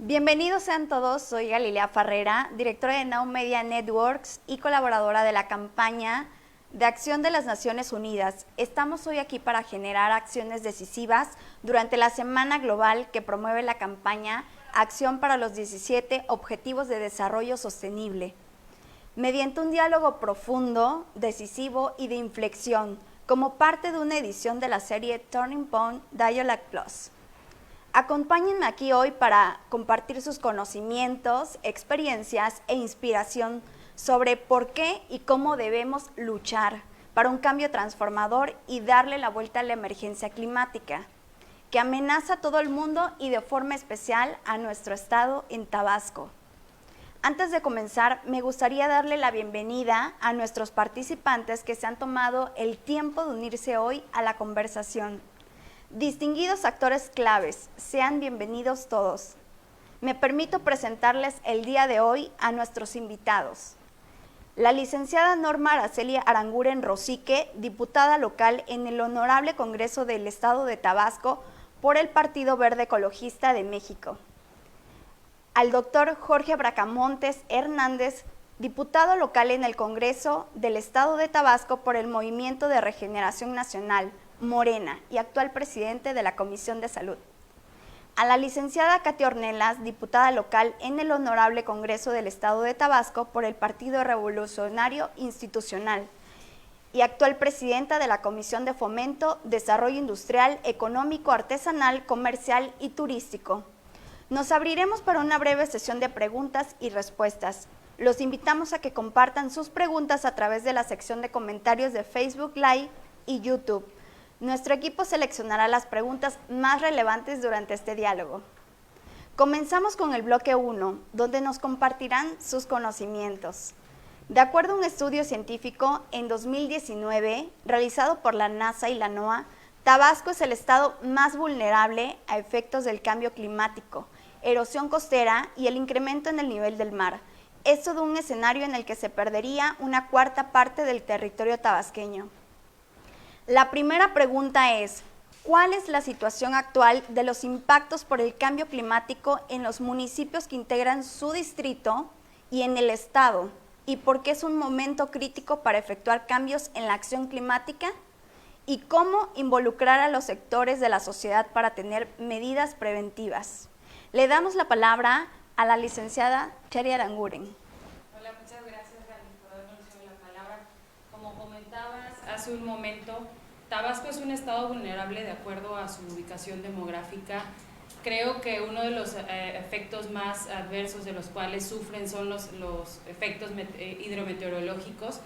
Bienvenidos sean todos, soy Galilea Farrera, directora de Now Media Networks y colaboradora de la campaña de Acción de las Naciones Unidas. Estamos hoy aquí para generar acciones decisivas durante la Semana Global que promueve la campaña Acción para los 17 Objetivos de Desarrollo Sostenible. Mediante un diálogo profundo, decisivo y de inflexión, como parte de una edición de la serie Turning Point Dialogue Plus. Acompáñenme aquí hoy para compartir sus conocimientos, experiencias e inspiración sobre por qué y cómo debemos luchar para un cambio transformador y darle la vuelta a la emergencia climática, que amenaza a todo el mundo y de forma especial a nuestro estado en Tabasco. Antes de comenzar, me gustaría darle la bienvenida a nuestros participantes que se han tomado el tiempo de unirse hoy a la conversación. Distinguidos actores claves, sean bienvenidos todos. Me permito presentarles el día de hoy a nuestros invitados. La licenciada Norma Araceli Aranguren Rosique, diputada local en el Honorable Congreso del Estado de Tabasco por el Partido Verde Ecologista de México. Al doctor Jorge Bracamontes Hernández, diputado local en el Congreso del Estado de Tabasco por el Movimiento de Regeneración Nacional, Morena, y actual presidente de la Comisión de Salud. A la licenciada Katia Ornelas, diputada local en el Honorable Congreso del Estado de Tabasco por el Partido Revolucionario Institucional y actual presidenta de la Comisión de Fomento, Desarrollo Industrial, Económico, Artesanal, Comercial y Turístico. Nos abriremos para una breve sesión de preguntas y respuestas. Los invitamos a que compartan sus preguntas a través de la sección de comentarios de Facebook Live y YouTube. Nuestro equipo seleccionará las preguntas más relevantes durante este diálogo. Comenzamos con el bloque 1, donde nos compartirán sus conocimientos. De acuerdo a un estudio científico, en 2019, realizado por la NASA y la NOAA, Tabasco es el estado más vulnerable a efectos del cambio climático, erosión costera y el incremento en el nivel del mar. Esto de un escenario en el que se perdería una cuarta parte del territorio tabasqueño. La primera pregunta es, ¿cuál es la situación actual de los impactos por el cambio climático en los municipios que integran su distrito y en el estado? ¿Y por qué es un momento crítico para efectuar cambios en la acción climática? ¿Y cómo involucrar a los sectores de la sociedad para tener medidas preventivas? Le damos la palabra a la licenciada Cheri Aranguren. Hola, muchas gracias, Gaby, por haberme dado la palabra. Como comentabas hace un momento, Tabasco es un estado vulnerable de acuerdo a su ubicación demográfica. Creo que uno de los efectos más adversos de los cuales sufren son los efectos hidrometeorológicos.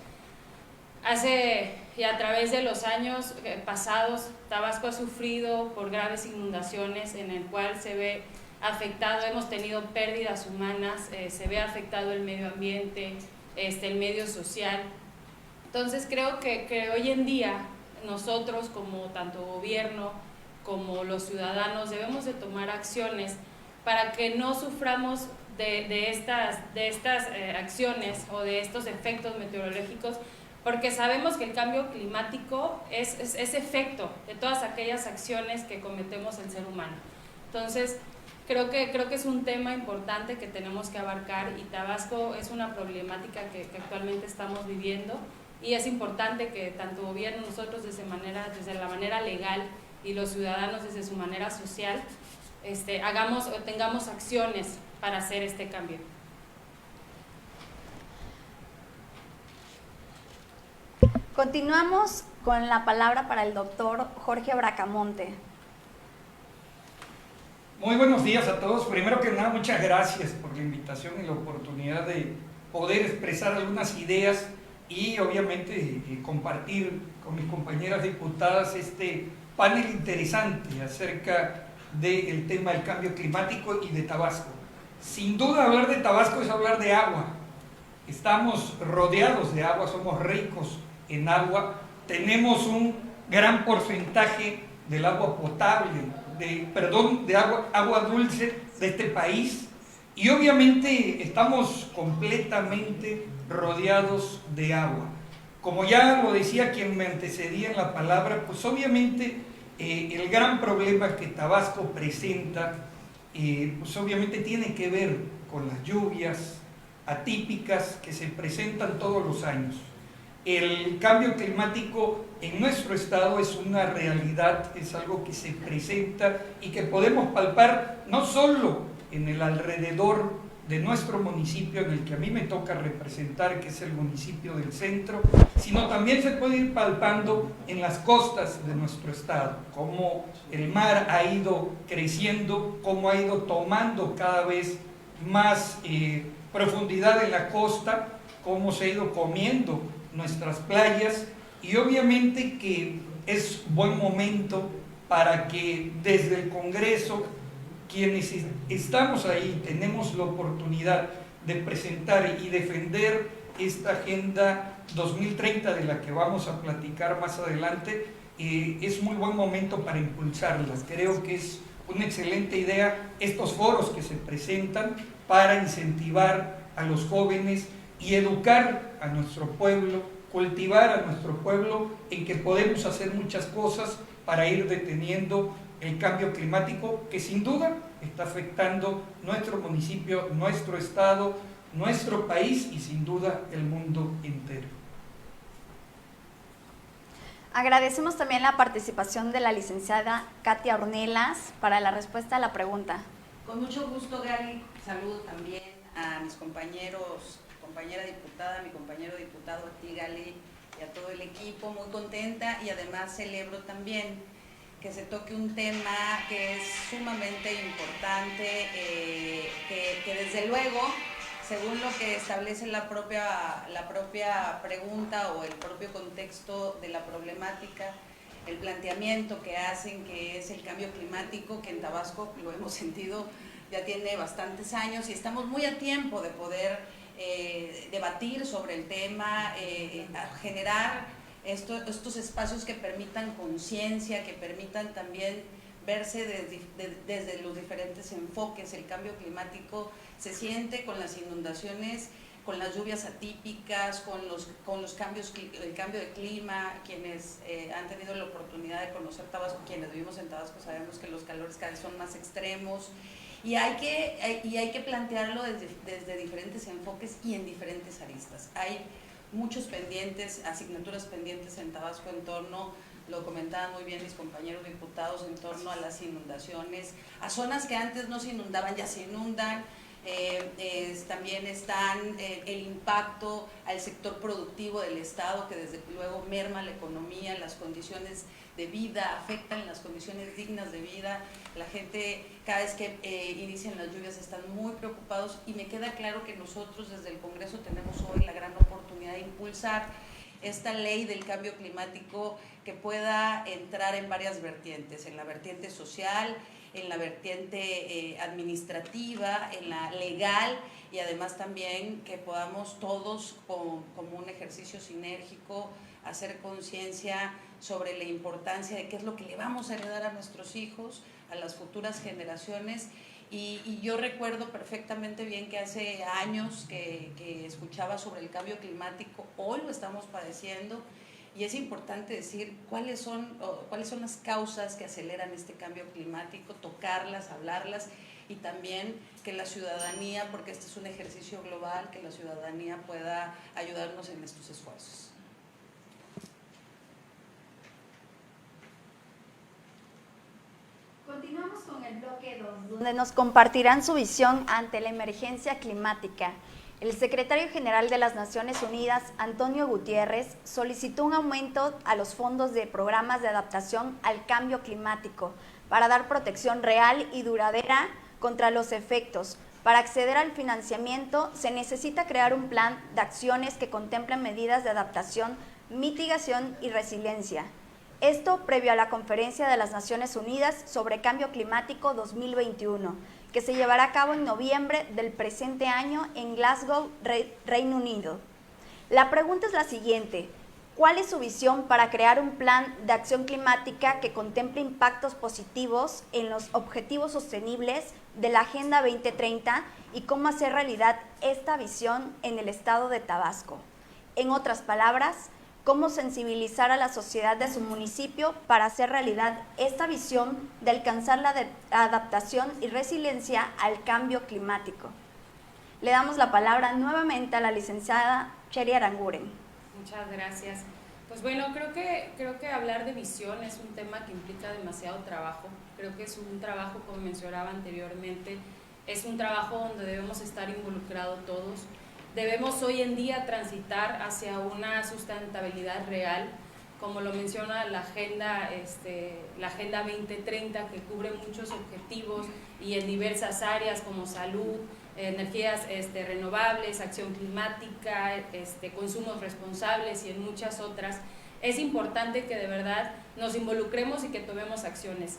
Y a través de los años pasados, Tabasco ha sufrido por graves inundaciones en el cual se ve afectado, hemos tenido pérdidas humanas, se ve afectado el medio ambiente, el medio social. Entonces creo que hoy en día nosotros como tanto gobierno como los ciudadanos debemos de tomar acciones para que no suframos de estas acciones o de estos efectos meteorológicos, porque sabemos que el cambio climático es efecto de todas aquellas acciones que cometemos el ser humano. Entonces, creo que es un tema importante que tenemos que abarcar, y Tabasco es una problemática que actualmente estamos viviendo, y es importante que tanto gobierno, nosotros desde la manera legal y los ciudadanos desde su manera social, hagamos o tengamos acciones para hacer este cambio. Continuamos con la palabra para el doctor Jorge Bracamonte. Muy buenos días a todos. Primero que nada, muchas gracias por la invitación y la oportunidad de poder expresar algunas ideas y obviamente compartir con mis compañeras diputadas este panel interesante acerca del tema del cambio climático y de Tabasco. Sin duda, hablar de Tabasco es hablar de agua. Estamos rodeados de agua, somos ricos en agua, tenemos un gran porcentaje del agua potable, de agua dulce de este país, y obviamente estamos completamente rodeados de agua. Como ya lo decía quien me antecedía en la palabra, pues obviamente el gran problema que Tabasco presenta pues obviamente tiene que ver con las lluvias atípicas que se presentan todos los años. El cambio climático en nuestro estado es una realidad, es algo que se presenta y que podemos palpar no solo en el alrededor de nuestro municipio, en el que a mí me toca representar, que es el municipio del centro, sino también se puede ir palpando en las costas de nuestro estado, cómo el mar ha ido creciendo, cómo ha ido tomando cada vez más profundidad en la costa, cómo se ha ido comiendo nuestras playas, y obviamente que es buen momento para que desde el Congreso, quienes estamos ahí, tenemos la oportunidad de presentar y defender esta Agenda 2030 de la que vamos a platicar más adelante, es muy buen momento para impulsarlas. Creo que es una excelente idea estos foros que se presentan para incentivar a los jóvenes y educar a nuestro pueblo, cultivar a nuestro pueblo en que podemos hacer muchas cosas para ir deteniendo el cambio climático que sin duda está afectando nuestro municipio, nuestro estado, nuestro país y sin duda el mundo entero. Agradecemos también la participación de la licenciada Katia Ornelas para la respuesta a la pregunta. Con mucho gusto, Gali. Saludo también a mis compañeros, compañera diputada, mi compañero diputado, a ti, Gali, y a todo el equipo. Muy contenta y además celebro también que se toque un tema que es sumamente importante, que desde luego, según lo que establece la propia pregunta o el propio contexto de la problemática, el planteamiento que hacen, que es el cambio climático, que en Tabasco lo hemos sentido, ya tiene bastantes años y estamos muy a tiempo de poder debatir sobre el tema, generar estos espacios que permitan conciencia, que permitan también verse desde los diferentes enfoques. El cambio climático se siente con las inundaciones, con las lluvias atípicas, con los cambios, el cambio de clima. Quienes han tenido la oportunidad de conocer Tabasco, quienes vivimos en Tabasco, sabemos que los calores cada vez son más extremos y hay que plantearlo desde diferentes enfoques y en diferentes aristas. Hay muchos pendientes, asignaturas pendientes en Tabasco en torno, lo comentaban muy bien mis compañeros diputados, en torno a las inundaciones, a zonas que antes no se inundaban, ya se inundan. También están el impacto al sector productivo del Estado, que desde luego merma la economía, las condiciones de vida, afectan las condiciones dignas de vida. La gente, cada vez que inician las lluvias, están muy preocupados y me queda claro que nosotros desde el Congreso tenemos hoy la gran oportunidad de impulsar esta ley del cambio climático que pueda entrar en varias vertientes, en la vertiente social, en la vertiente administrativa, en la legal, y además también que podamos todos, como un ejercicio sinérgico, hacer conciencia sobre la importancia de qué es lo que le vamos a heredar a nuestros hijos, a las futuras generaciones. Y yo recuerdo perfectamente bien que hace años que escuchaba sobre el cambio climático, hoy lo estamos padeciendo, y es importante decir cuáles son las causas que aceleran este cambio climático, tocarlas, hablarlas, y también que la ciudadanía, porque este es un ejercicio global, que la ciudadanía pueda ayudarnos en estos esfuerzos. Continuamos con el bloque 2, donde nos compartirán su visión ante la emergencia climática. El secretario general de las Naciones Unidas, Antonio Guterres, solicitó un aumento a los fondos de programas de adaptación al cambio climático para dar protección real y duradera contra los efectos. Para acceder al financiamiento se necesita crear un plan de acciones que contemplen medidas de adaptación, mitigación y resiliencia. Esto previo a la Conferencia de las Naciones Unidas sobre Cambio Climático 2021, que se llevará a cabo en noviembre del presente año en Glasgow, Reino Unido. La pregunta es la siguiente: ¿cuál es su visión para crear un plan de acción climática que contemple impactos positivos en los objetivos sostenibles de la Agenda 2030 y cómo hacer realidad esta visión en el estado de Tabasco? En otras palabras, cómo sensibilizar a la sociedad de su municipio para hacer realidad esta visión de alcanzar la adaptación y resiliencia al cambio climático. Le damos la palabra nuevamente a la licenciada Cheri Aranguren. Muchas gracias. Pues bueno, creo que hablar de visión es un tema que implica demasiado trabajo. Creo que es un trabajo, como mencionaba anteriormente, es un trabajo donde debemos estar involucrados todos. Debemos hoy en día transitar hacia una sustentabilidad real, como lo menciona la Agenda 2030, que cubre muchos objetivos y en diversas áreas como salud, energías renovables, acción climática, consumos responsables y en muchas otras. Es importante que de verdad nos involucremos y que tomemos acciones.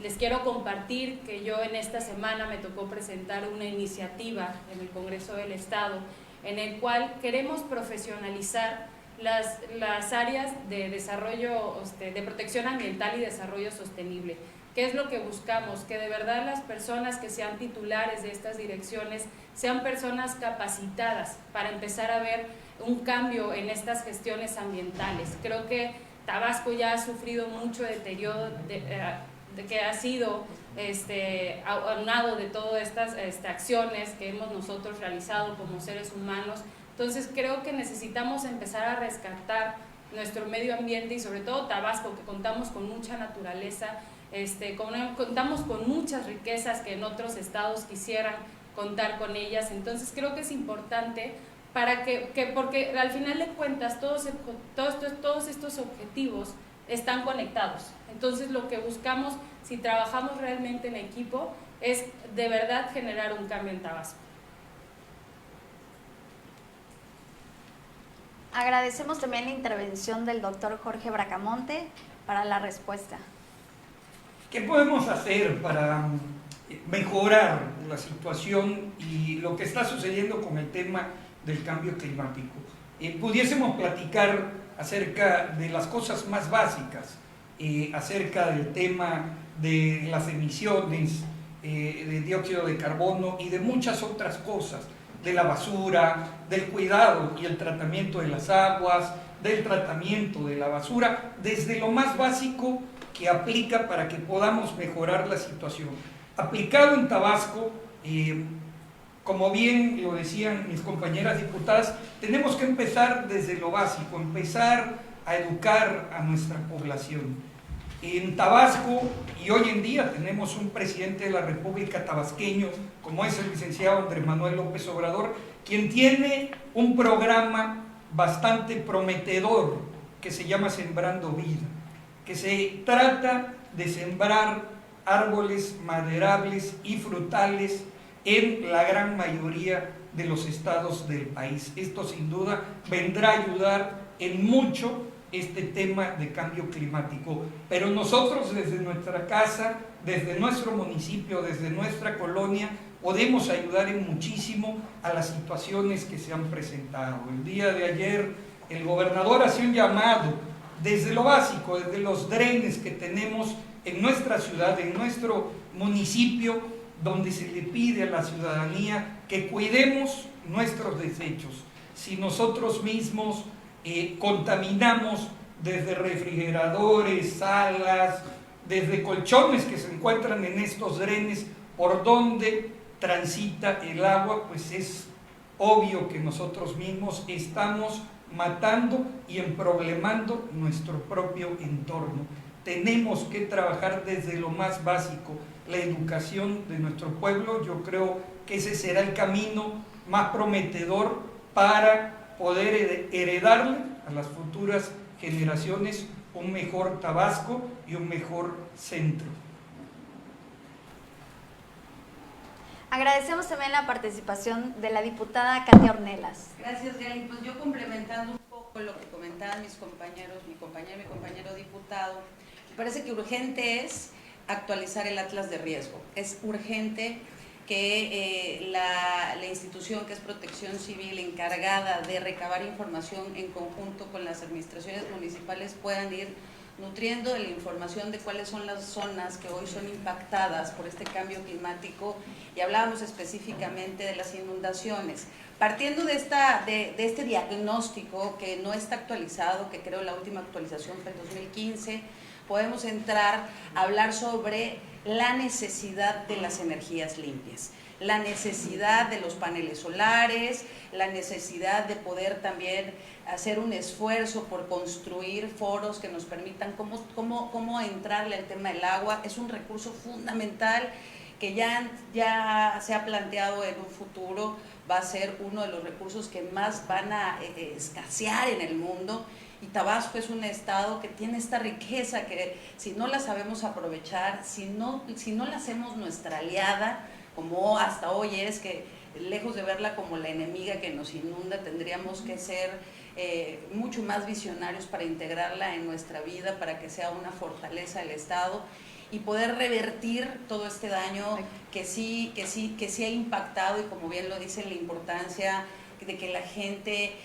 Les quiero compartir que yo en esta semana me tocó presentar una iniciativa en el Congreso del Estado en el cual queremos profesionalizar las áreas de desarrollo, de protección ambiental y desarrollo sostenible. ¿Qué es lo que buscamos? Que de verdad las personas que sean titulares de estas direcciones sean personas capacitadas para empezar a ver un cambio en estas gestiones ambientales. Creo que Tabasco ya ha sufrido mucho deterioro de que ha sido aunado de todas estas acciones que hemos nosotros realizado como seres humanos. Entonces creo que necesitamos empezar a rescatar nuestro medio ambiente y sobre todo Tabasco, que contamos con mucha naturaleza, contamos con muchas riquezas que en otros estados quisieran contar con ellas. Entonces creo que es importante para porque al final de cuentas todos estos objetivos están conectados. Entonces lo que buscamos, si trabajamos realmente en equipo, es de verdad generar un cambio en Tabasco. Agradecemos también la intervención del doctor Jorge Bracamonte para la respuesta. ¿Qué podemos hacer para mejorar la situación y lo que está sucediendo con el tema del cambio climático? Pudiésemos platicar acerca de las cosas más básicas, acerca del tema de las emisiones de dióxido de carbono y de muchas otras cosas, de la basura, del cuidado y el tratamiento de las aguas, del tratamiento de la basura, desde lo más básico que aplica para que podamos mejorar la situación. Aplicado en Tabasco, como bien lo decían mis compañeras diputadas, tenemos que empezar desde lo básico, empezar a educar a nuestra población. En Tabasco, y hoy en día tenemos un presidente de la República tabasqueño, como es el licenciado Andrés Manuel López Obrador, quien tiene un programa bastante prometedor que se llama Sembrando Vida, que se trata de sembrar árboles maderables y frutales en la gran mayoría de los estados del país. Esto sin duda vendrá a ayudar en mucho este tema de cambio climático, pero nosotros desde nuestra casa, desde nuestro municipio, desde nuestra colonia, podemos ayudar en muchísimo a las situaciones que se han presentado. El día de ayer el gobernador hacía un llamado desde lo básico, desde los drenes que tenemos en nuestra ciudad, en nuestro municipio, donde se le pide a la ciudadanía que cuidemos nuestros desechos. Si nosotros mismos contaminamos desde refrigeradores, salas, desde colchones que se encuentran en estos drenes por donde transita el agua, pues es obvio que nosotros mismos estamos matando y emproblemando nuestro propio entorno. Tenemos que trabajar desde lo más básico, la educación de nuestro pueblo. Yo creo que ese será el camino más prometedor para poder heredarle a las futuras generaciones un mejor Tabasco y un mejor centro. Agradecemos también la participación de la diputada Katia Ornelas. Gracias, Gali. Pues yo complementando un poco lo que comentaban mis compañeros, mi compañero diputado, me parece que urgente es actualizar el Atlas de Riesgo. Es urgente que la institución que es Protección Civil encargada de recabar información en conjunto con las administraciones municipales puedan ir nutriendo de la información de cuáles son las zonas que hoy son impactadas por este cambio climático, y hablábamos específicamente de las inundaciones. Partiendo de este diagnóstico que no está actualizado, que creo la última actualización fue en 2015, podemos entrar a hablar sobre la necesidad de las energías limpias, la necesidad de los paneles solares, la necesidad de poder también hacer un esfuerzo por construir foros que nos permitan cómo entrarle al tema del agua. Es un recurso fundamental que ya se ha planteado en un futuro, va a ser uno de los recursos que más van a escasear en el mundo. Y Tabasco es un estado que tiene esta riqueza que si no la sabemos aprovechar, si no la hacemos nuestra aliada, como hasta hoy es, que lejos de verla como la enemiga que nos inunda, tendríamos que ser mucho más visionarios para integrarla en nuestra vida, para que sea una fortaleza del estado y poder revertir todo este daño que sí ha impactado, y como bien lo dicen, la importancia de que la gente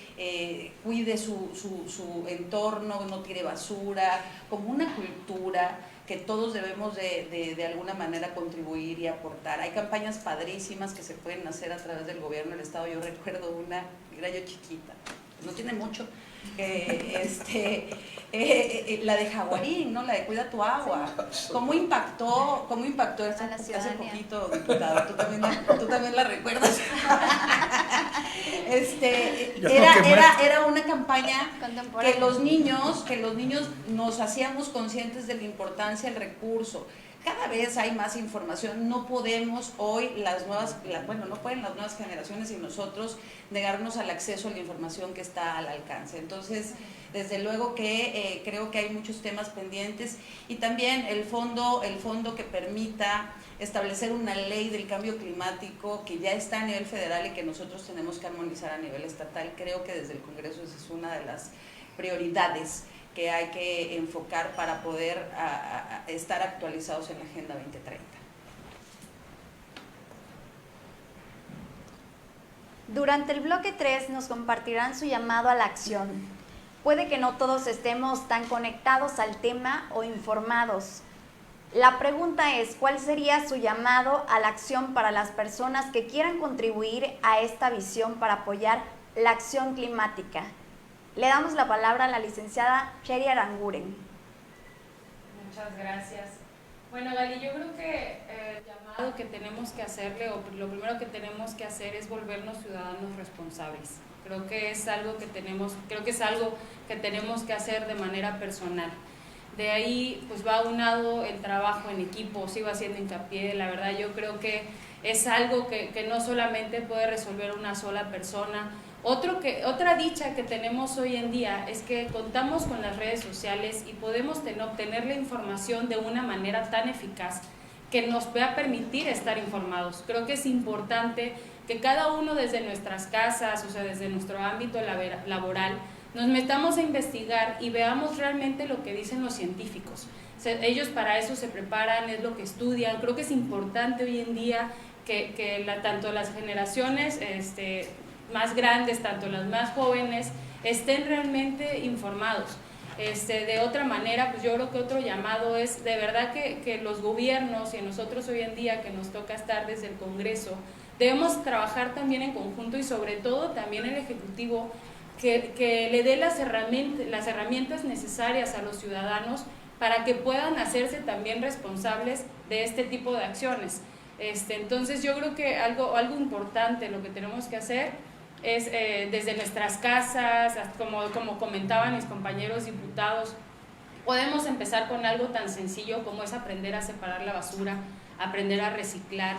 cuide su entorno, no tire basura, como una cultura que todos debemos de alguna manera contribuir y aportar. Hay campañas padrísimas que se pueden hacer a través del gobierno del estado. Yo recuerdo una, era yo chiquita, no tiene mucho, la de Jaguarín, ¿no? La de Cuida tu agua. ¿Cómo impactó esto hace poquito, diputado? ¿Tú también la recuerdas? Era una campaña que los niños nos hacíamos conscientes de la importancia del recurso. Cada vez hay más información, no podemos hoy no pueden las nuevas generaciones y nosotros negarnos al acceso a la información que está al alcance. Entonces, desde luego que creo que hay muchos temas pendientes, y también el fondo que permita establecer una ley del cambio climático que ya está a nivel federal y que nosotros tenemos que armonizar a nivel estatal. Creo que desde el Congreso esa es una de las prioridades que hay que enfocar para poder estar actualizados en la Agenda 2030. Durante el bloque 3 nos compartirán su llamado a la acción. Puede que no todos estemos tan conectados al tema o informados. La pregunta es, ¿cuál sería su llamado a la acción para las personas que quieran contribuir a esta visión para apoyar la acción climática? Le damos la palabra a la licenciada Cheri Aranguren. Muchas gracias. Bueno, Gali, yo creo que el llamado que tenemos que hacerle, o lo primero que tenemos que hacer, es volvernos ciudadanos responsables. Creo que es algo que tenemos que hacer de manera personal. De ahí pues va aunado el trabajo en equipo, sigo haciendo hincapié, la verdad yo creo que es algo que no solamente puede resolver una sola persona. Otra dicha que tenemos hoy en día es que contamos con las redes sociales y podemos obtener la información de una manera tan eficaz que nos va a permitir estar informados. Creo que es importante que cada uno desde nuestras casas, o sea, desde nuestro ámbito laboral, nos metamos a investigar y veamos realmente lo que dicen los científicos. Ellos para eso se preparan, es lo que estudian. Creo que es importante hoy en día que tanto las generaciones más grandes, tanto las más jóvenes, estén realmente informados. De otra manera, pues yo creo que otro llamado es de verdad que los gobiernos y nosotros hoy en día que nos toca estar desde el Congreso, debemos trabajar también en conjunto y sobre todo también el Ejecutivo que le dé las herramientas necesarias a los ciudadanos para que puedan hacerse también responsables de este tipo de acciones. Entonces yo creo que algo importante lo que tenemos que hacer es desde nuestras casas, como comentaban mis compañeros diputados, podemos empezar con algo tan sencillo como es aprender a separar la basura, aprender a reciclar.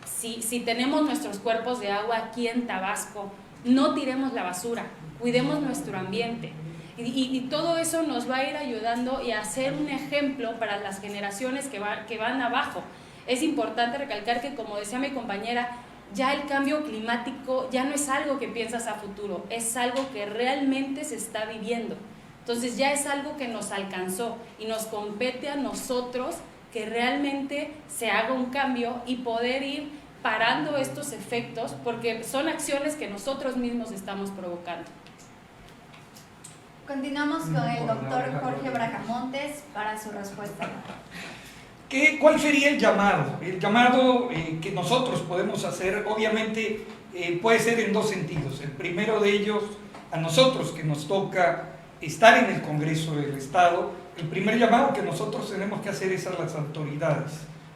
Si tenemos nuestros cuerpos de agua aquí en Tabasco, no tiremos la basura, cuidemos nuestro ambiente. Y todo eso nos va a ir ayudando y a ser un ejemplo para las generaciones que van abajo. Es importante recalcar que, como decía mi compañera, ya el cambio climático ya no es algo que piensas a futuro, es algo que realmente se está viviendo. Entonces ya es algo que nos alcanzó y nos compete a nosotros que realmente se haga un cambio y poder ir parando estos efectos, porque son acciones que nosotros mismos estamos provocando. Continuamos con No el importa, doctor déjalo. Jorge Bracamontes para su respuesta. ¿Cuál sería el llamado? El llamado que nosotros podemos hacer, obviamente, puede ser en dos sentidos. El primero de ellos, a nosotros que nos toca estar en el Congreso del Estado, el primer llamado que nosotros tenemos que hacer es a las autoridades,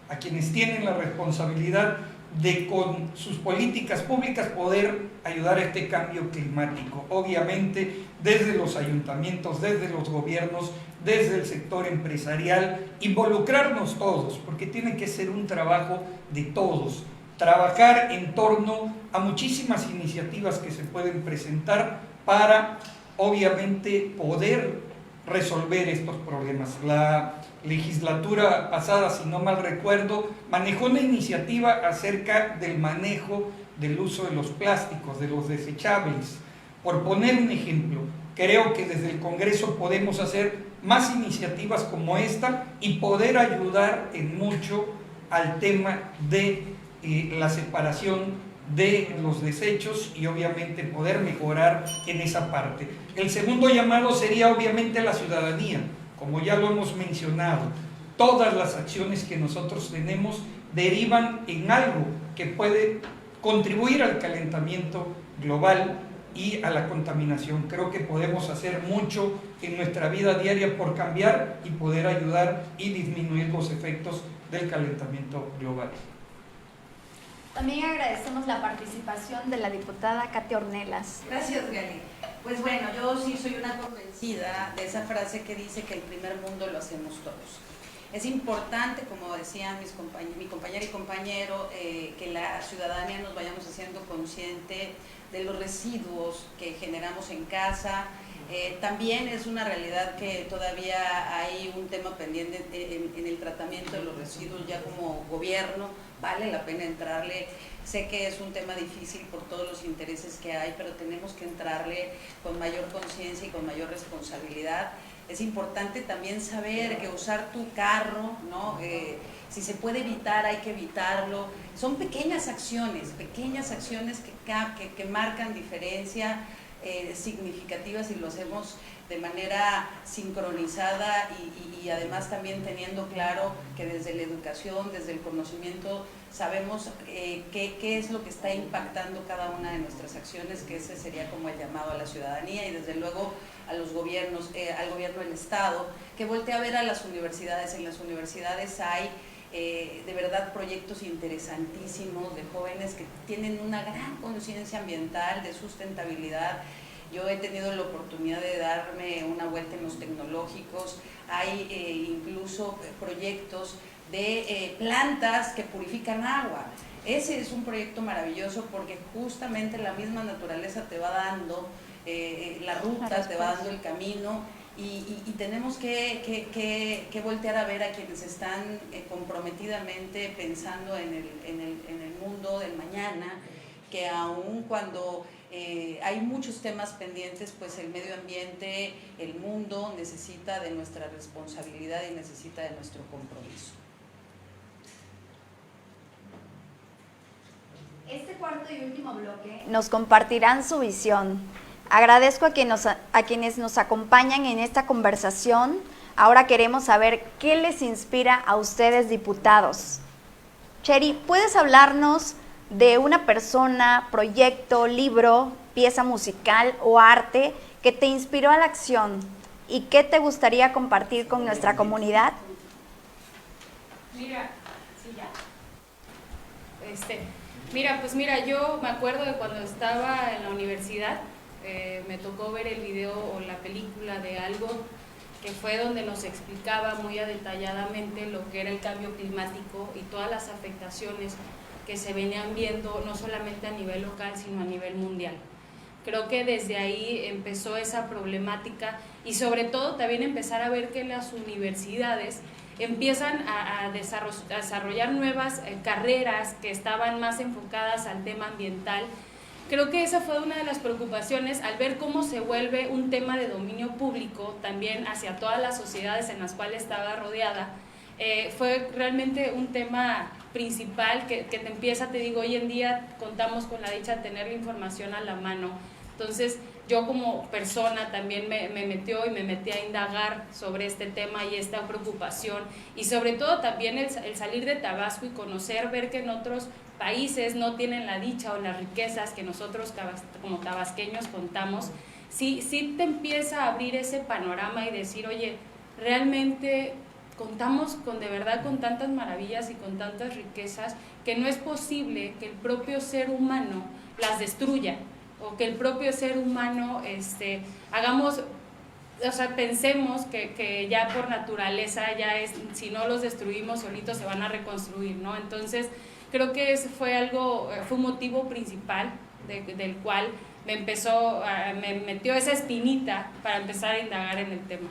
a quienes tienen la responsabilidad de con sus políticas públicas poder ayudar a este cambio climático. Obviamente desde los ayuntamientos, desde los gobiernos, desde el sector empresarial, involucrarnos todos, porque tiene que ser un trabajo de todos, trabajar en torno a muchísimas iniciativas que se pueden presentar para obviamente poder resolver estos problemas. La legislatura pasada, si no mal recuerdo, manejó una iniciativa acerca del manejo del uso de los plásticos, de los desechables. Por poner un ejemplo, creo que desde el Congreso podemos hacer más iniciativas como esta y poder ayudar en mucho al tema de la separación de los desechos y obviamente poder mejorar en esa parte. El segundo llamado sería obviamente a la ciudadanía, como ya lo hemos mencionado. Todas las acciones que nosotros tenemos derivan en algo que puede contribuir al calentamiento global y a la contaminación. Creo que podemos hacer mucho en nuestra vida diaria por cambiar y poder ayudar y disminuir los efectos del calentamiento global. También agradecemos la participación de la diputada Katia Ornelas. Gracias, Gali. Pues bueno, yo sí soy una convencida de esa frase que dice que el primer mundo lo hacemos todos. Es importante, como decían mi compañera y compañero, que la ciudadanía nos vayamos haciendo consciente de los residuos que generamos en casa. También es una realidad que todavía hay un tema pendiente en el tratamiento de los residuos. Ya como gobierno vale la pena entrarle. Sé que es un tema difícil por todos los intereses que hay, pero tenemos que entrarle con mayor conciencia y con mayor responsabilidad. Es importante también saber que usar tu carro, ¿no? Si se puede evitar, hay que evitarlo. Son pequeñas acciones que marcan diferencia significativas, y lo hacemos de manera sincronizada y además también teniendo claro que desde la educación, desde el conocimiento, sabemos qué es lo que está impactando cada una de nuestras acciones, que ese sería como el llamado a la ciudadanía y desde luego a los gobiernos, al gobierno del Estado, que voltee a ver a las universidades. En las universidades hay de verdad proyectos interesantísimos de jóvenes que tienen una gran conciencia ambiental, de sustentabilidad. Yo he tenido la oportunidad de darme una vuelta en los tecnológicos. Hay incluso proyectos de plantas que purifican agua. Ese es un proyecto maravilloso porque justamente la misma naturaleza te va dando la ruta, te va dando el camino. Y tenemos que voltear a ver a quienes están comprometidamente pensando en el mundo del mañana, que aun cuando hay muchos temas pendientes, pues el medio ambiente, el mundo necesita de nuestra responsabilidad y necesita de nuestro compromiso. Este cuarto y último bloque nos compartirán su visión. Agradezco a quienes nos acompañan en esta conversación. Ahora queremos saber qué les inspira a ustedes, diputados. Cheri, ¿puedes hablarnos de una persona, proyecto, libro, pieza musical o arte que te inspiró a la acción y qué te gustaría compartir con nuestra comunidad? Mira, yo me acuerdo de cuando estaba en la universidad. Me tocó ver el video o la película de Algo, que fue donde nos explicaba muy detalladamente lo que era el cambio climático y todas las afectaciones que se venían viendo no solamente a nivel local sino a nivel mundial. Creo que desde ahí empezó esa problemática y sobre todo también empezar a ver que las universidades empiezan a desarrollar nuevas carreras que estaban más enfocadas al tema ambiental. Creo que esa fue una de las preocupaciones al ver cómo se vuelve un tema de dominio público también hacia todas las sociedades en las cuales estaba rodeada. Fue realmente un tema principal que te empieza, te digo, hoy en día contamos con la dicha de tener la información a la mano. Entonces, yo como persona también me metió y me metí a indagar sobre este tema y esta preocupación, y sobre todo también el salir de Tabasco y conocer, ver que en otros países no tienen la dicha o las riquezas que nosotros como tabasqueños contamos. Sí te empieza a abrir ese panorama y decir, oye, realmente contamos de verdad con tantas maravillas y con tantas riquezas que no es posible que el propio ser humano las destruya, o que el propio ser humano pensemos que ya por naturaleza si no los destruimos solitos se van a reconstruir, ¿no? Entonces creo que ese fue un motivo principal del cual me metió esa espinita para empezar a indagar en el tema.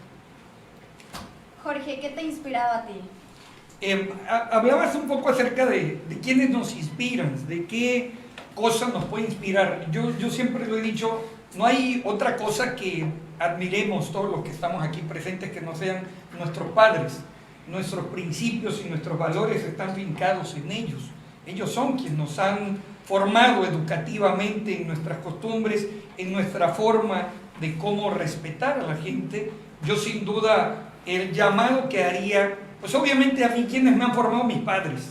Jorge, ¿qué te ha inspirado a ti? Hablabas un poco acerca de quiénes nos inspiran, de qué cosa nos puede inspirar. Yo siempre lo he dicho, no hay otra cosa que admiremos todos los que estamos aquí presentes que no sean nuestros padres. Nuestros principios y nuestros valores están fincados en ellos. Ellos son quienes nos han formado educativamente en nuestras costumbres, en nuestra forma de cómo respetar a la gente. Yo sin duda el llamado que haría, pues obviamente a mí quienes me han formado mis padres,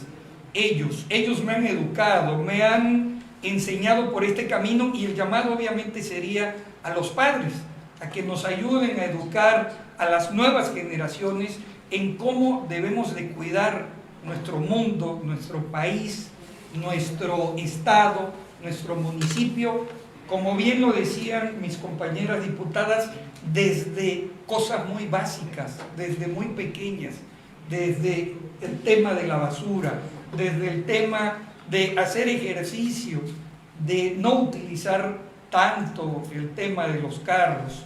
ellos me han educado, me han enseñado por este camino, y el llamado obviamente sería a los padres, a que nos ayuden a educar a las nuevas generaciones en cómo debemos de cuidar nuestro mundo, nuestro país, nuestro estado, nuestro municipio, como bien lo decían mis compañeras diputadas, desde cosas muy básicas, desde muy pequeñas, desde el tema de la basura, desde el tema de hacer ejercicio, de no utilizar tanto el tema de los carros,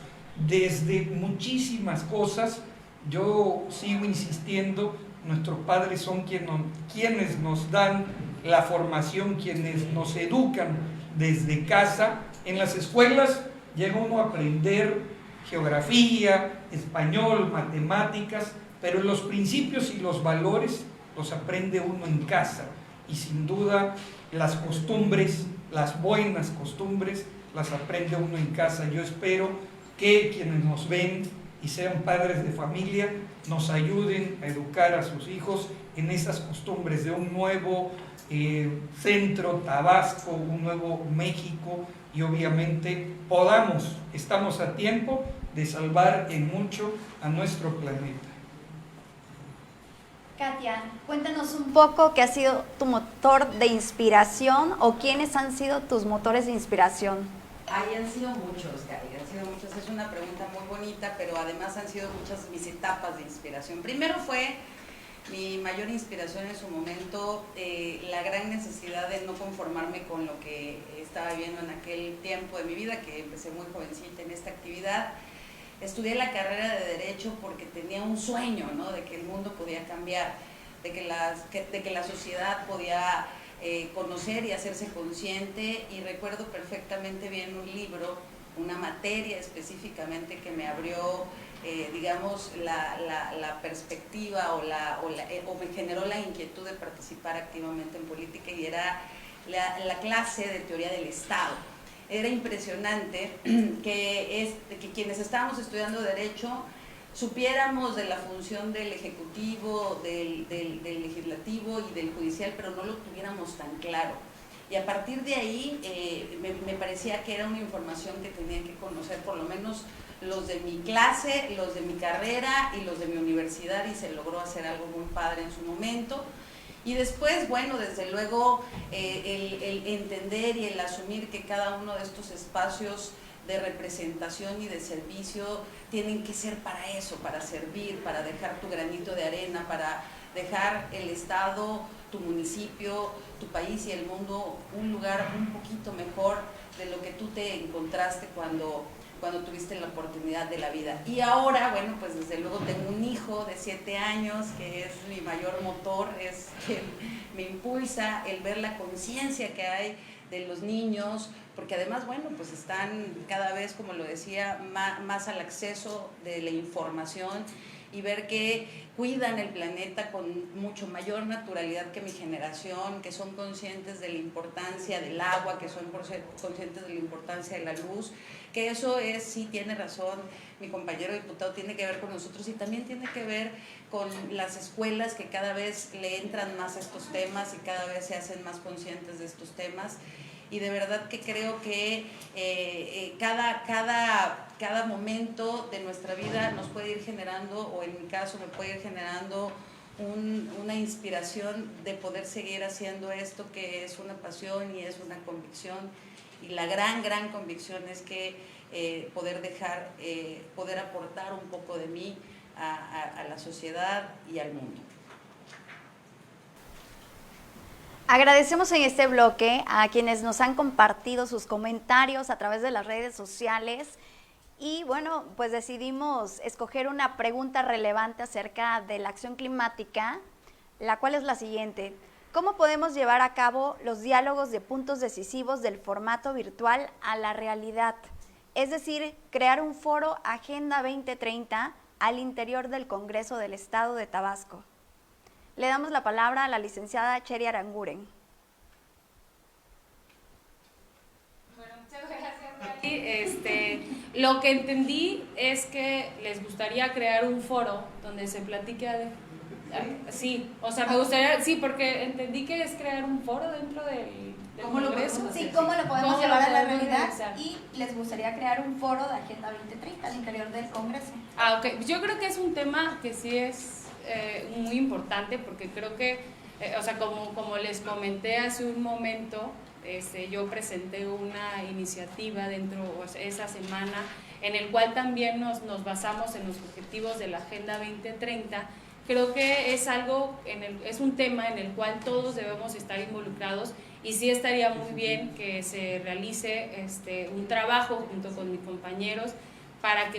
desde muchísimas cosas. Yo sigo insistiendo, nuestros padres son quienes nos dan la formación, quienes nos educan desde casa. En las escuelas llega uno a aprender geografía, español, matemáticas, pero los principios y los valores los aprende uno en casa, y sin duda las costumbres, las buenas costumbres, las aprende uno en casa. Yo espero que quienes nos ven y sean padres de familia nos ayuden a educar a sus hijos en esas costumbres de un nuevo centro Tabasco, un nuevo México, y obviamente estamos a tiempo de salvar en mucho a nuestro planeta. Katia, cuéntanos un poco qué ha sido tu motor de inspiración, o quiénes han sido tus motores de inspiración. Ahí han sido muchos, Gaby, han sido muchos. Es una pregunta muy bonita, pero además han sido muchas mis etapas de inspiración. Primero fue mi mayor inspiración en su momento, la gran necesidad de no conformarme con lo que estaba viviendo en aquel tiempo de mi vida, que empecé muy jovencita en esta actividad. Estudié la carrera de Derecho porque tenía un sueño, ¿no?, de que el mundo podía cambiar, de que la sociedad podía conocer y hacerse consciente, y recuerdo perfectamente bien un libro, una materia específicamente que me abrió, digamos, la perspectiva o me generó la inquietud de participar activamente en política, y era la clase de teoría del Estado. Era impresionante que quienes estábamos estudiando Derecho supiéramos de la función del Ejecutivo, del Legislativo y del Judicial, pero no lo tuviéramos tan claro. Y a partir de ahí me parecía que era una información que tenían que conocer por lo menos los de mi clase, los de mi carrera y los de mi universidad, y se logró hacer algo muy padre en su momento. Y después, bueno, desde luego el entender y el asumir que cada uno de estos espacios de representación y de servicio tienen que ser para eso, para servir, para dejar tu granito de arena, para dejar el Estado, tu municipio, tu país y el mundo un lugar un poquito mejor de lo que tú te encontraste cuando tuviste la oportunidad de la vida. Y ahora, bueno, pues desde luego tengo un hijo de 7 años que es mi mayor motor, es quien me impulsa el ver la conciencia que hay de los niños, porque además, bueno, pues están cada vez, como lo decía, más al acceso de la información, y ver que cuidan el planeta con mucho mayor naturalidad que mi generación, que son conscientes de la importancia del agua, que son conscientes de la importancia de la luz, que eso es, sí tiene razón, mi compañero diputado, tiene que ver con nosotros y también tiene que ver con las escuelas que cada vez le entran más a estos temas y cada vez se hacen más conscientes de estos temas. Y de verdad que creo que cada momento de nuestra vida nos puede ir generando, o en mi caso me puede ir generando una inspiración de poder seguir haciendo esto que es una pasión y es una convicción. Y la gran convicción es que poder aportar un poco de mí a la sociedad y al mundo. Agradecemos en este bloque a quienes nos han compartido sus comentarios a través de las redes sociales y bueno, pues decidimos escoger una pregunta relevante acerca de la acción climática, la cual es la siguiente: ¿cómo podemos llevar a cabo los diálogos de puntos decisivos del formato virtual a la realidad? Es decir, crear un foro Agenda 2030 al interior del Congreso del Estado de Tabasco. Le damos la palabra a la licenciada Cheri Aranguren. Bueno, muchas gracias. Lo que entendí es que les gustaría crear un foro donde se platique sí, o sea, me gustaría, sí, porque entendí que es crear un foro dentro del Congreso. Sí, ¿cómo lo podemos llevar a la realidad? Y les gustaría crear un foro de Agenda 2030 al interior del Congreso. Ok, yo creo que es un tema que sí es muy importante, porque creo que, o sea, como les comenté hace un momento, yo presenté una iniciativa dentro de esa semana en el cual también nos basamos en los objetivos de la Agenda 2030. Creo que es es un tema en el cual todos debemos estar involucrados y sí estaría muy bien que se realice un trabajo junto con mis compañeros para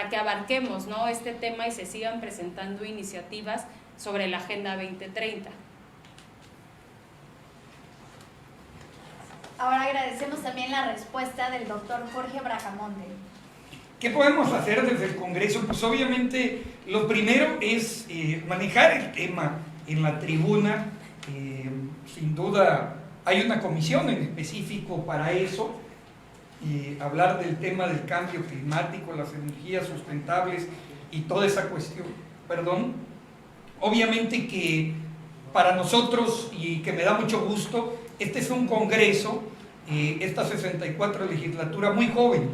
que abarquemos, ¿no?, este tema y se sigan presentando iniciativas sobre la Agenda 2030. Ahora agradecemos también la respuesta del doctor Jorge Bracamonte. ¿Qué podemos hacer desde el Congreso? Pues obviamente lo primero es manejar el tema en la tribuna. Sin duda hay una comisión en específico para eso. Hablar del tema del cambio climático, las energías sustentables y toda esa cuestión, obviamente que para nosotros, y que me da mucho gusto, este es un congreso, esta 64 legislatura muy joven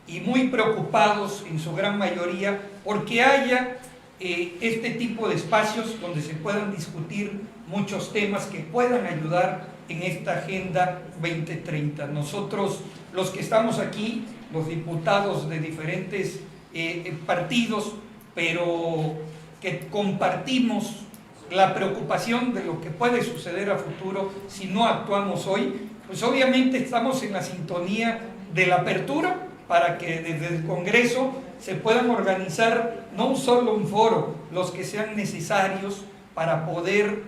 y muy preocupados en su gran mayoría porque haya este tipo de espacios donde se puedan discutir muchos temas que puedan ayudar en esta Agenda 2030. Nosotros, los que estamos aquí, los diputados de diferentes partidos, pero que compartimos la preocupación de lo que puede suceder a futuro si no actuamos hoy, pues obviamente estamos en la sintonía de la apertura para que desde el Congreso se puedan organizar no solo un foro, los que sean necesarios para poder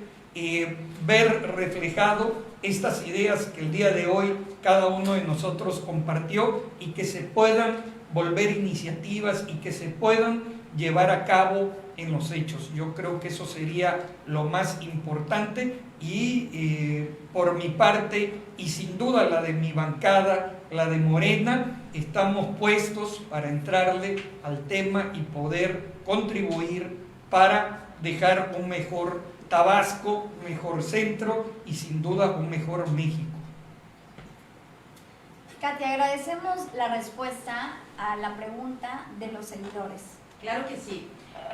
ver reflejado estas ideas que el día de hoy cada uno de nosotros compartió y que se puedan volver iniciativas y que se puedan llevar a cabo en los hechos. Yo creo que eso sería lo más importante y por mi parte, y sin duda la de mi bancada, la de Morena, estamos puestos para entrarle al tema y poder contribuir para dejar un mejor Tabasco, un mejor centro y sin duda un mejor México. Katia, agradecemos la respuesta a la pregunta de los seguidores. Claro que sí.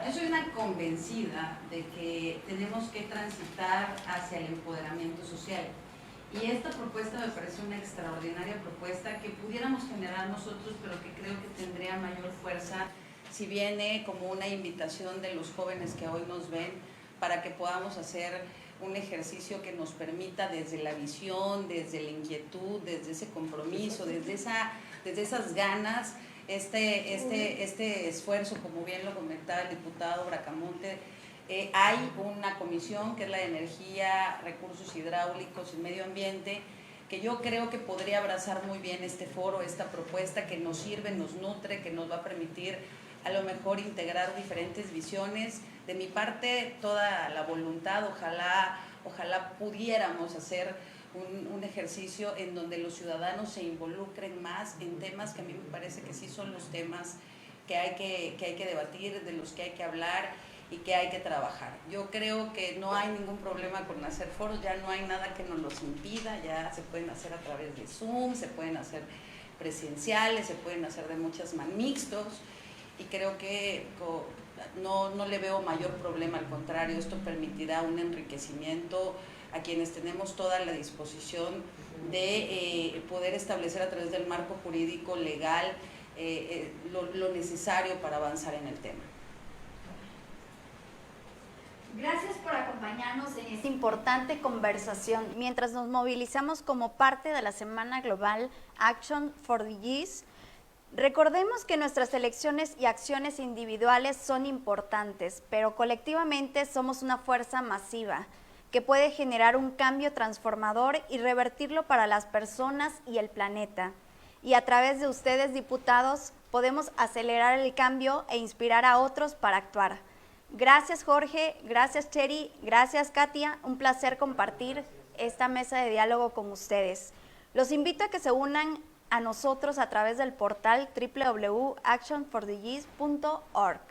Yo soy una convencida de que tenemos que transitar hacia el empoderamiento social. Y esta propuesta me parece una extraordinaria propuesta que pudiéramos generar nosotros, pero que creo que tendría mayor fuerza si viene como una invitación de los jóvenes que hoy nos ven, para que podamos hacer un ejercicio que nos permita desde la visión, desde la inquietud, desde ese compromiso, desde esas ganas, este esfuerzo, como bien lo comentaba el diputado Bracamonte. Hay una comisión que es la de Energía, Recursos Hidráulicos y Medio Ambiente, que yo creo que podría abrazar muy bien este foro, esta propuesta que nos sirve, nos nutre, que nos va a permitir a lo mejor integrar diferentes visiones. De mi parte, toda la voluntad, ojalá pudiéramos hacer un ejercicio en donde los ciudadanos se involucren más en temas que a mí me parece que sí son los temas que hay que debatir, de los que hay que hablar y que hay que trabajar. Yo creo que no hay ningún problema con hacer foros, ya no hay nada que nos los impida, ya se pueden hacer a través de Zoom, se pueden hacer presenciales, se pueden hacer de muchas maneras, mixtos, y creo que no le veo mayor problema, al contrario, esto permitirá un enriquecimiento a quienes tenemos toda la disposición de poder establecer a través del marco jurídico legal lo necesario para avanzar en el tema. Gracias por acompañarnos en esta importante conversación mientras nos movilizamos como parte de la Semana Global Action for the Years. Recordemos que nuestras elecciones y acciones individuales son importantes, pero colectivamente somos una fuerza masiva que puede generar un cambio transformador y revertirlo para las personas y el planeta. Y a través de ustedes, diputados, podemos acelerar el cambio e inspirar a otros para actuar. Gracias, Jorge, gracias, Cheri, gracias, Katia. Un placer compartir esta mesa de diálogo con ustedes. Los invito a que se unan a nosotros a través del portal www.actionfortheyears.org.